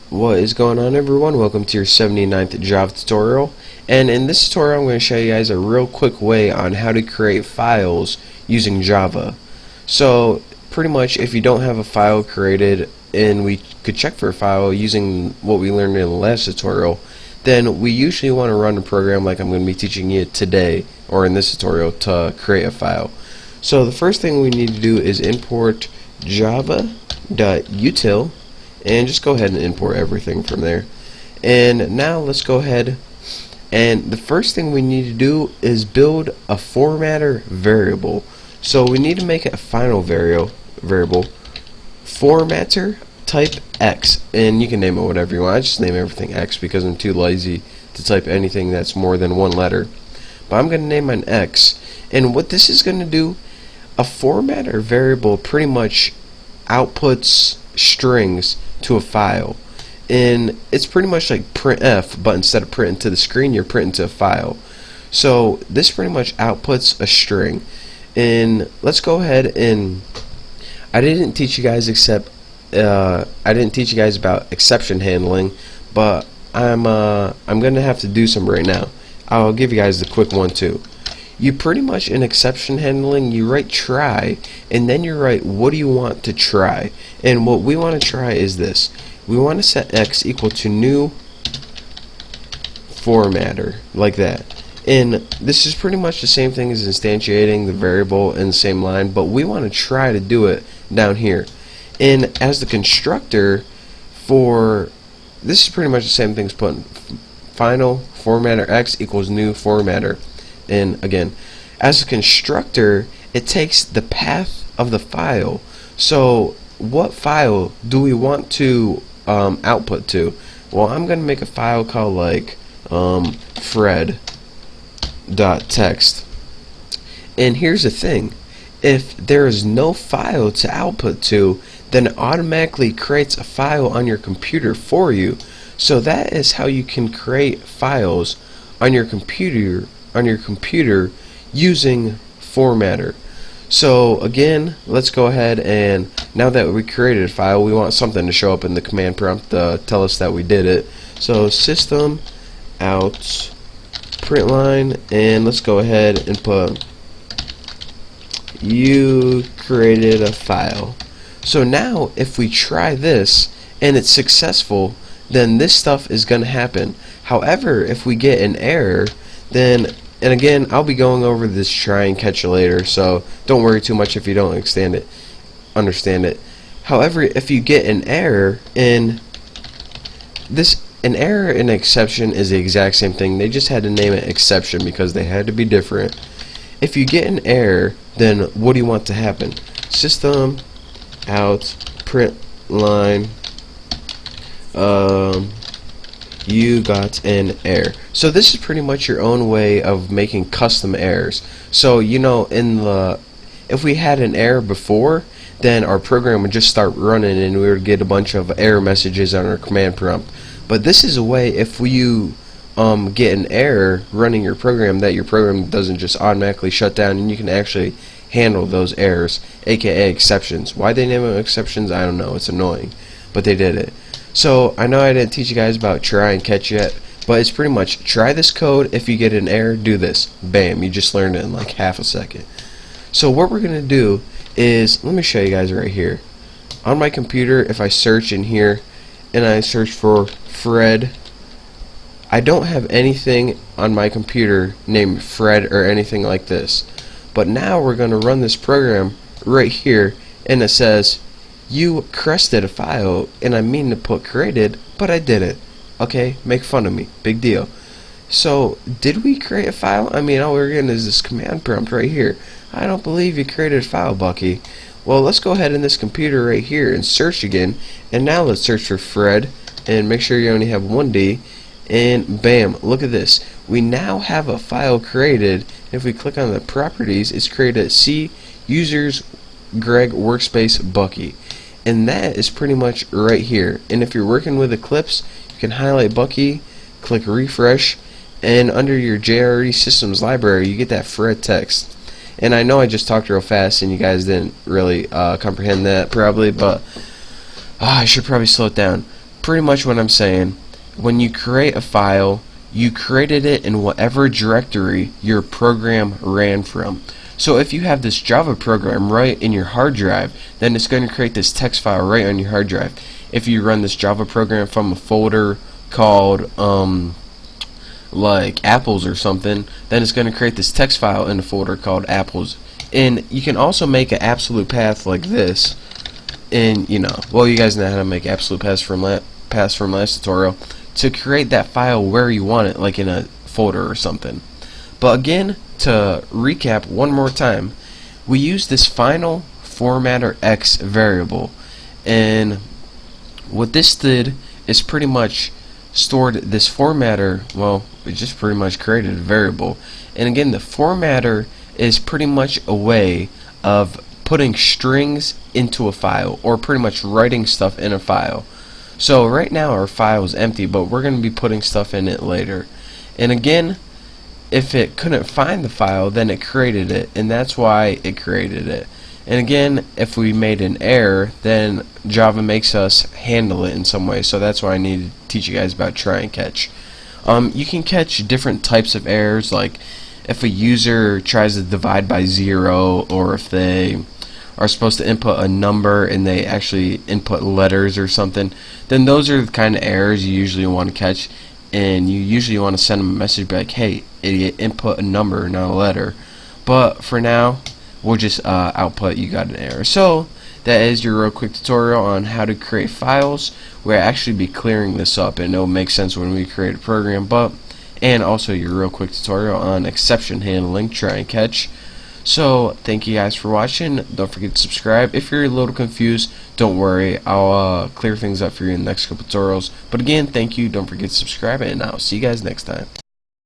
What is going on, everyone? Welcome to your 79th Java tutorial, and in this tutorial I'm going to show you guys a real quick way on how to create files using Java. So pretty much if you don't have a file created and we could check for a file using what we learned in the last tutorial, then we usually want to run a program like I'm going to be teaching you today or in this tutorial to create a file. So the first thing we need to do is import java.util and just go ahead and import everything from there. And now let's go ahead, and the first thing we need to do is build a formatter variable. So we need to make a final variable formatter type X, and you can name it whatever you want. I just name everything X because I'm too lazy to type anything that's more than one letter, but I'm going to name mine X. And what this is going to do, a formatter variable pretty much outputs strings to a file, and it's pretty much like printf, but instead of printing to the screen you're printing to a file. So this pretty much outputs a string. And let's go ahead, and I didn't teach you guys about exception handling, but I'm gonna have to do some right now. I'll give you guys the quick one too. You pretty much, in exception handling, you write try, and then you write what do you want to try. And what we want to try is this. We want to set X equal to new formatter, like that. And this is pretty much the same thing as instantiating the variable in the same line, but we want to try to do it down here. And as the constructor for this is pretty much the same thing as putting final formatter X equals new formatter. And again, as a constructor, it takes the path of the file. So what file do we want to output to? Well, I'm going to make a file called like fred.txt. And here's the thing. If there is no file to output to, then it automatically creates a file on your computer for you. So that is how you can create files on your computer using formatter. So again, let's go ahead, and now that we created a file, we want something to show up in the command prompt to tell us that we did it. So system out println, and let's go ahead and put you created a file. So now if we try this and it's successful, then this stuff is going to happen. However, if we get an error, then, and again, I'll be going over this try and catch later, so don't worry too much if you don't understand it. However, if you get an error in this, an error and an exception is the exact same thing. They just had to name it exception because they had to be different. If you get an error, then what do you want to happen? System out println you got an error. So this is pretty much your own way of making custom errors. So you know, if we had an error before, then our program would just start running and we would get a bunch of error messages on our command prompt. But this is a way, if you get an error running your program, that your program doesn't just automatically shut down, and you can actually handle those errors, aka exceptions. Why they name them exceptions, I don't know, it's annoying, but they did it. So I know I didn't teach you guys about try and catch yet, but it's pretty much try this code. If you get an error, do this. Bam, you just learned it in like half a second. So what we're gonna do is, let me show you guys right here. On my computer, if I search in here and I search for Fred, I don't have anything on my computer named Fred or anything like this. But now we're gonna run this program right here, and it says you crested a file, and I mean to put created, but I didn't. Okay, make fun of me, big deal. So did we create a file? I mean, all we're getting is this command prompt right here. I don't believe you created a file, Bucky. Well, let's go ahead in this computer right here and search again, and now let's search for Fred and make sure you only have one D, and bam, look at this. We now have a file created. If we click on the properties, it's created C users Greg workspace Bucky, and that is pretty much right here. And if you're working with Eclipse, you can highlight Bucky, click refresh, and under your JRE systems library you get that Fred text. And I know I just talked real fast and you guys didn't really comprehend that probably, but I should probably slow it down. pretty much what I'm saying. When you create a file, you created it in whatever directory your program ran from. So if you have this Java program right in your hard drive, then it's going to create this text file right on your hard drive. If you run this Java program from a folder called like apples or something, then it's going to create this text file in a folder called apples. And you can also make an absolute path like this. And well, you guys know how to make absolute paths from last tutorial, to create that file where you want it, like in a folder or something. But again, to recap one more time, we use this final formatter x variable, and what this did is pretty much stored this formatter. Well, it just pretty much created a variable. And again, the formatter is pretty much a way of putting strings into a file, or pretty much writing stuff in a file. So right now our file is empty, but we're going to be putting stuff in it later. And again, if it couldn't find the file, then it created it, and that's why it created it. And again, if we made an error, then Java makes us handle it in some way. So that's why I need to teach you guys about try and catch. You can catch different types of errors, like if a user tries to divide by 0, or if they are supposed to input a number and they actually input letters or something, then those are the kind of errors you usually want to catch, and you usually want to send them a message like, hey idiot, input a number, not a letter. But for now, we'll just output you got an error. So that is your real quick tutorial on how to create files. We'll actually be clearing this up, and it'll make sense when we create a program. And also your real quick tutorial on exception handling, try and catch. So thank you guys for watching. Don't forget to subscribe. If you're a little confused, don't worry, I'll clear things up for you in the next couple tutorials. But again, thank you, don't forget to subscribe, and I'll see you guys next time.